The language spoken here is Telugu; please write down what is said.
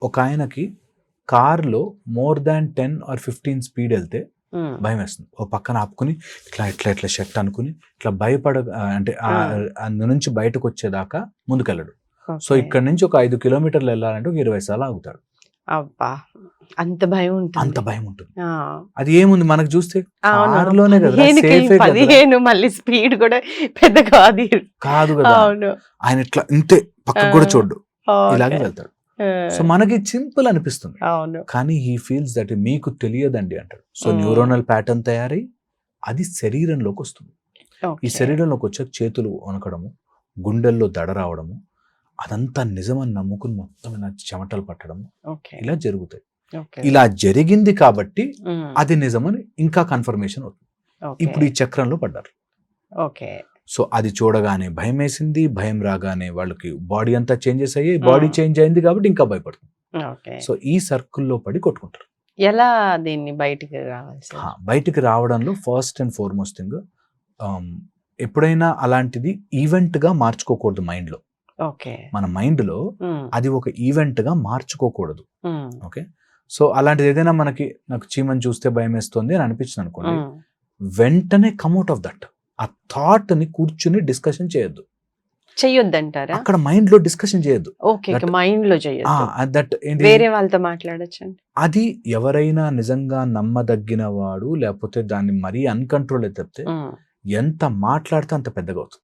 ఒక ఆయనకి కార్లో మోర్ దాన్ 10 or 15 స్పీడ్ వెళ్తే ఉమ్, భయం వేస్తుంది. ఓ పక్కన ఆపుకుని ఇట్లా షర్ట్ అనుకుని ఇట్లా అంటే అందు నుంచి బయటకు వచ్చేదాకా ముందుకెళ్ళడు. So okay. ఇక్కడ నుంచి ఒక 5 కిలోమీటర్లు వెళ్ళాలంటే ఒక 20 సార్లు ఆగుతాడు. అబ్బా, అంత భయం అంత ఉంటుంది. భయం ఉంటుంది. ఆ, అది ఏముంది మనకు చూస్తే అవును. కారులోనే కదా, 15కి సేఫే కదా. 15 మళ్ళీ స్పీడ్ కూడా పెద్ద కాదు. కాదు కదా, అవును. ఆయన ఇట్లా ఇంతే పక్కకు కూడా చూడ్డు, ఇలాగే ఓకే. వెళ్తాడు. సో మనకి సింపుల్ అనిపిస్తుంది, అవును. కానీ హీ ఫీల్స్ దట్ మీకు తెలియదండి అంటాడు. So Hmm. న్యూరోనల్ ప్యాటర్న్ తయారై అది శరీరంలోకి వస్తుంది. ఈ ఓకే. శరీరంలోకి వచ్చే చేతులు వణకడము, గుండెల్లో దడ రావడము, అదంతా నిజమని నమ్ముకుని మొత్తం ఇలా చెమటలు పట్టడము, ఓకే. ఇలా జరుగుతాయి. ఓకే. ఇలా జరిగింది కాబట్టి ఉమ్, అది నిజమని ఇంకా కన్ఫర్మేషన్ అవుతుంది. ఓకే. ఇప్పుడు ఈ చక్రంలో పడ్డారు. ఓకే. సో అది చూడగానే భయం వేసింది, భయం రాగానే వాళ్ళకి బాడీ అంతా చేంజెస్ అయ్యాయి, బాడీ చేంజ్ అయింది కాబట్టి ఇంకా భయపడుతుంది. ఓకే. సో ఈ సర్కిల్లో పడి కొట్టుకుంటారు. ఎలా దీన్ని బయటికి రావాలి సార్? బయటికి రావడంలో ఫస్ట్ అండ్ ఫార్మోస్ట్ థింగ్, ఎప్పుడైనా అలాంటిది ఈవెంట్గా మార్చుకోకూడదు మైండ్లో. ఓకే. మన మైండ్లో ఉమ్, అది ఒక ఈవెంట్గా మార్చుకోకూడదు. ఉమ్, ఓకే. సో అలాంటిది ఏదైనా నాకు చీమని చూస్తే భయం వేస్తుంది అని అనిపించింది అనుకోండి, ఉమ్, వెంటనే కమ్అట్ ఆఫ్ దట్. ఆ థాట్ ని కూర్చుని డిస్కషన్ చేయొద్దు. చెయ్యొద్దంటారా? అక్కడ మైండ్ లో డిస్కషన్ చేయొద్దు. ఓకే. మైండ్ లో చెయ్యొద్దు. దట్ వేరే వాళ్ళతో మాట్లాడొచ్చండి. అది ఎవరైనా నిజంగా నమ్మదగిన వాడు లేకపోతే దాన్ని మరీ అన్కంట్రోల్ అయితే చెప్తే ఉమ్, ఎంత మాట్లాడితే అంత పెద్దగా అవుతుంది.